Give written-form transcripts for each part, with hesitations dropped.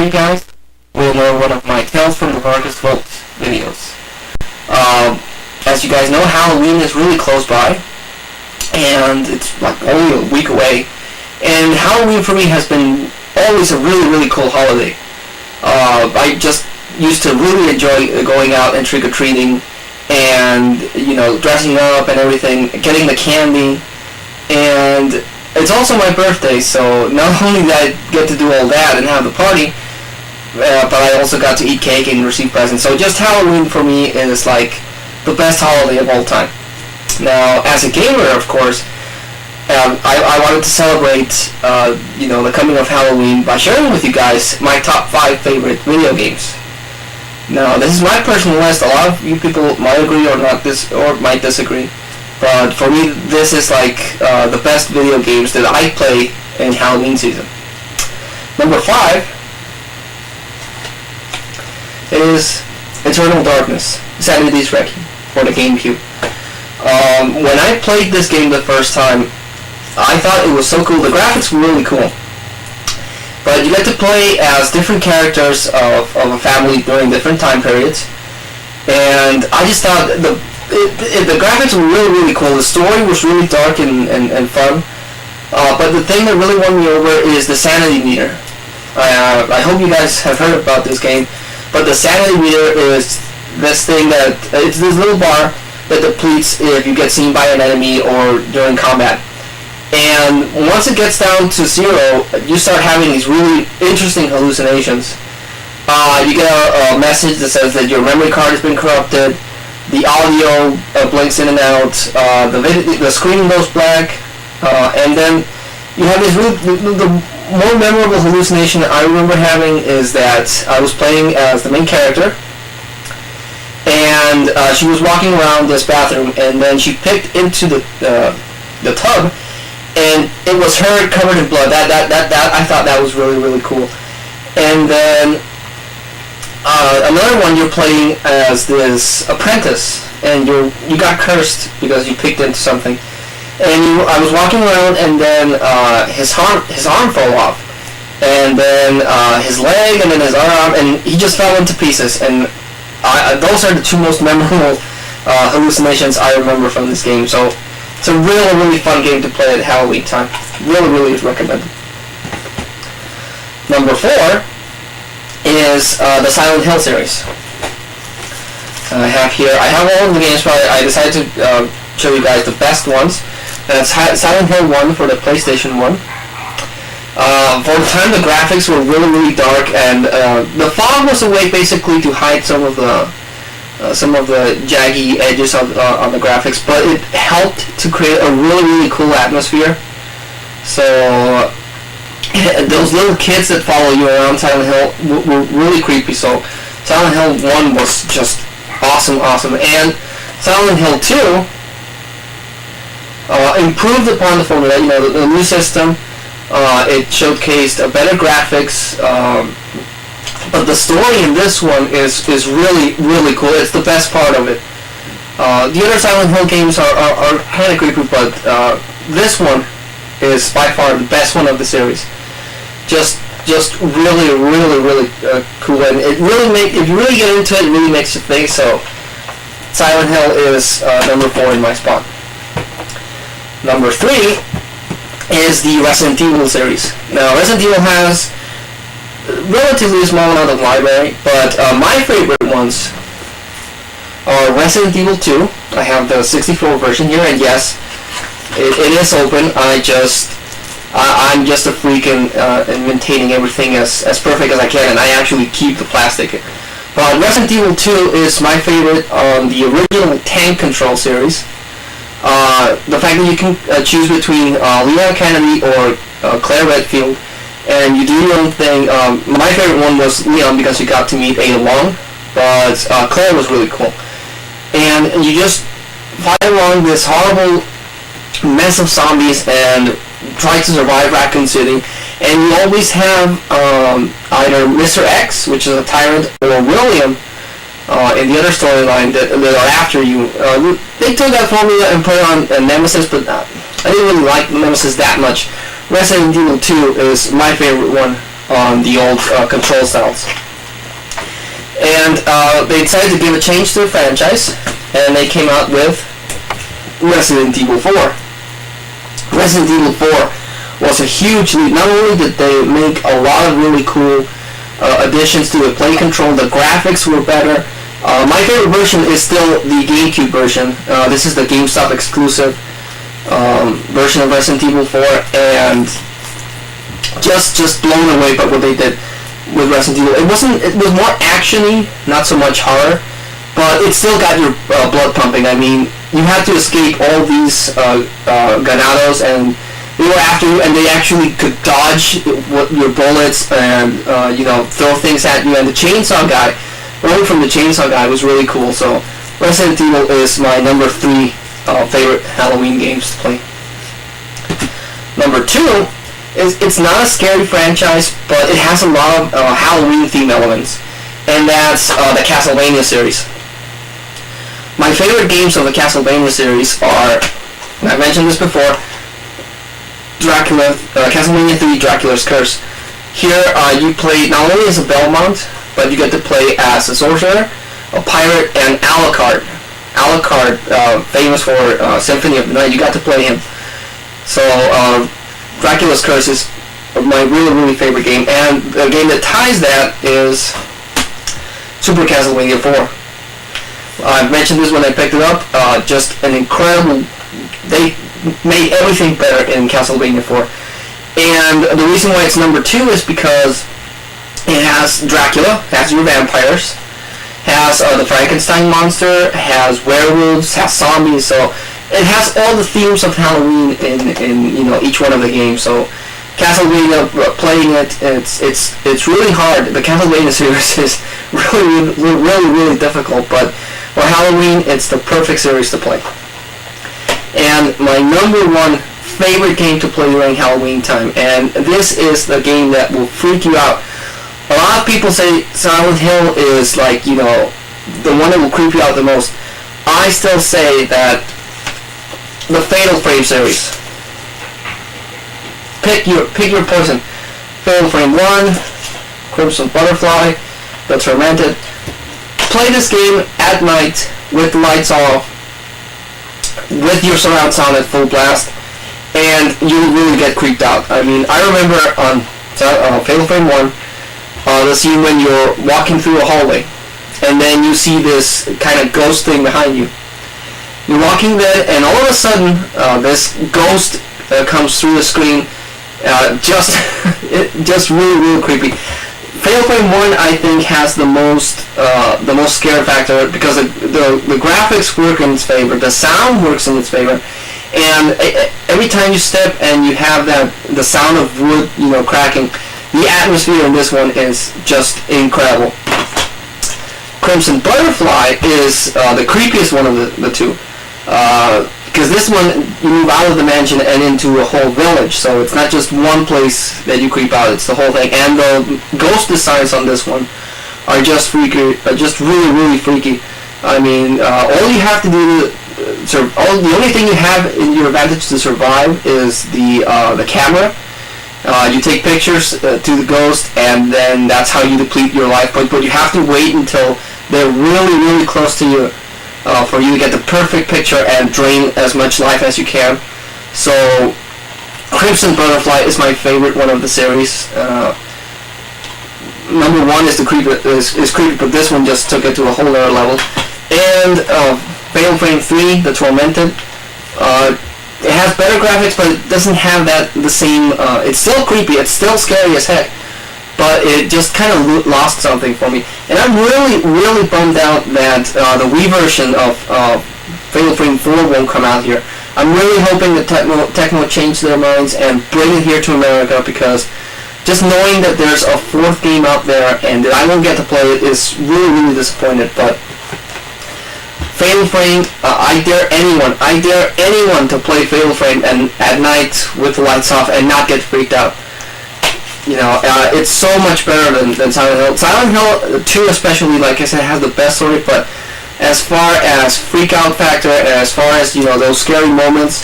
you guys will know one of my Tales from the Vargas Vault videos. As you guys know, Halloween is really close by, and it's like only a week away. And Halloween for me has been always a really cool holiday. I just used to really enjoy going out and trick-or-treating, and dressing up and everything, getting the candy, and it's also my birthday, so not only did I get to do all that and have the party, but I also got to eat cake and receive presents. So just Halloween for me is like the best holiday of all time. Now, as a gamer, of course, I wanted to celebrate the coming of Halloween by sharing with you guys my top 5 favorite video games. Now, this is my personal list. A lot of you people might agree or might disagree. But for me, this is like the best video games that I play in Halloween season. Number 5 is Eternal Darkness, Sanity's Requiem for the GameCube. When I played this game the first time, I thought it was so cool. The graphics were really cool. But you get to play as different characters of a family during different time periods. And I just thought the graphics were really cool. The story was really dark and fun. But the thing that really won me over is the sanity meter. I hope you guys have heard about this game. But the sanity meter is this thing it's this little bar that depletes if you get seen by an enemy or during combat. And once it gets down to 0, you start having these really interesting hallucinations. You get a message that says that your memory card has been corrupted. The audio blinks in and out, the screen goes black, and then you have this the more memorable hallucination that I remember having is that I was playing as the main character, and she was walking around this bathroom, and then she picked into the tub, and it was her covered in blood. That I thought that was really cool. And then another one, you're playing as this apprentice, and you got cursed because you picked into something. And I was walking around, and then his arm fell off, and then his leg, and then his arm, and he just fell into pieces. And those are the 2 most memorable hallucinations I remember from this game. So it's a really fun game to play at Halloween time. Really recommended. Number 4 is the Silent Hill series. I have all of the games, but I decided to show you guys the best ones. That's Silent Hill 1 for the PlayStation 1. For the time, the graphics were really dark, and the fog was a way basically to hide some of the jaggy edges on the graphics, but it helped to create a really cool atmosphere. So those little kids that follow you around Silent Hill were really creepy. So Silent Hill 1 was just awesome, and Silent Hill 2 improved upon the formula. The new system. It showcased better graphics, but the story in this one is really cool. It's the best part of it. The other Silent Hill games are kind of creepy, but this one is by far the best one of the series. Just really cool, and it really if you really get into it, it really makes you think. So Silent Hill is number 4 in my spot. Number 3 is the Resident Evil series. Now, Resident Evil has relatively small amount of library, but my favorite ones are Resident Evil 2. I have the 64 version here, and yes, it is open. I'm just a freak in maintaining everything as perfect as I can, and I actually keep the plastic. But Resident Evil 2 is my favorite on the original Tank Control series. The fact that you can choose between Leon Kennedy or Claire Redfield, and you do your own thing. My favorite one was Leon because you got to meet Ada Wong, but Claire was really cool. And you just fight along this horrible mess of zombies and try to survive Raccoon City. And you always have either Mr. X, which is a tyrant, or William in the other storyline that are after you. They took that formula and put on Nemesis, but I didn't really like Nemesis that much. Resident Evil 2 is my favorite one on the old control styles. And they decided to give a change to the franchise, and they came out with Resident Evil 4. Resident Evil 4 was a huge leap. Not only did they make a lot of really cool additions to the play control, the graphics were better. My favorite version is still the GameCube version. This is the GameStop exclusive version of Resident Evil 4, and just blown away by what they did with Resident Evil. It was more actiony, not so much horror, but it still got your blood pumping. I mean, you had to escape all these ganados, and they were after you, and they actually could dodge your bullets and throw things at you. And the chainsaw guy, running from the chainsaw guy, was really cool. So Resident Evil is my number 3 favorite Halloween games to play. Number 2 is, it's not a scary franchise, but it has a lot of Halloween theme elements, and that's the Castlevania series. My favorite games of the Castlevania series are, and I mentioned this before, Castlevania 3, Dracula's Curse. Here you play not only as a Belmont, but you get to play as a sorcerer, a pirate, and Alucard. Alucard, famous for Symphony of the Night, you got to play him. So Dracula's Curse is my really favorite game, and the game that ties that is Super Castlevania 4. I've mentioned this when I picked it up. Just an incredible. They made everything better in Castlevania 4, and the reason why it's number 2 is because it has Dracula, has your vampires, has the Frankenstein monster, has werewolves, has zombies. So it has all the themes of Halloween in each one of the games. So Castlevania, playing it's really hard. The Castlevania series is really difficult, but for Halloween, it's the perfect series to play. And my number 1 favorite game to play during Halloween time, and this is the game that will freak you out. A lot of people say Silent Hill is the one that will creep you out the most. I still say that the Fatal Frame series. Pick your poison. Fatal Frame 1, Crimson Butterfly, The Tormented. Play this game at night with the lights off, with your surround sound at full blast, and you'll really get creeped out. I mean, I remember on Fatal Frame 1, the scene when you're walking through a hallway, and then you see this kind of ghost thing behind you. You're walking there, and all of a sudden, this ghost comes through the screen. Just really creepy. Fatal Frame 1, I think, has the most scare factor, because the graphics work in its favor, the sound works in its favor, and every time you step and you have the sound of wood, cracking, the atmosphere in this one is just incredible. Crimson Butterfly is the creepiest one of the two, because this one you move out of the mansion and into a whole village, so it's not just one place that you creep out, it's the whole thing. And the ghost designs on this one are just freaky, just really freaky. I mean, all you have to do the only thing you have in your advantage to survive is the camera. You take pictures to the ghost, and then that's how you deplete your life. But you have to wait until they're really close to you for you to get the perfect picture and drain as much life as you can. So Crimson Butterfly is my favorite one of the series. Number 1 is creepy, but this one just took it to a whole other level. And Fatal Frame 3, The Tormented. It has better graphics, but it doesn't have the same. It's still creepy. It's still scary as heck, but it just kind of lost something for me. And I'm really bummed out that the Wii version of Fatal Frame 4 won't come out here. I'm really hoping that Tecmo change their minds and bring it here to America, because just knowing that there's a 4th game out there and that I won't get to play it is really disappointed. But Fatal Frame, I dare anyone to play Fatal Frame and at night with the lights off and not get freaked out. It's so much better than Silent Hill. Silent Hill 2 especially, like I said, has the best story, but as far as freak out factor, and as far as those scary moments,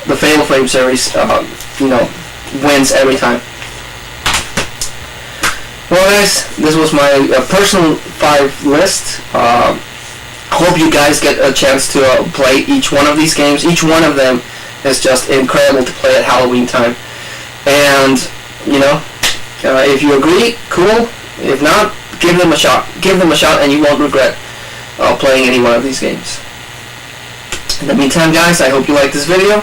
the Fatal Frame series wins every time. Well, guys, this was my personal 5 list. Hope you guys get a chance to play each one of these games. Each one of them is just incredible to play at Halloween time. And, you know, if you agree, cool. If not, give them a shot. Give them a shot and you won't regret playing any one of these games. In the meantime, guys, I hope you liked this video.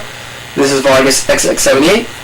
This is Vargas XX78.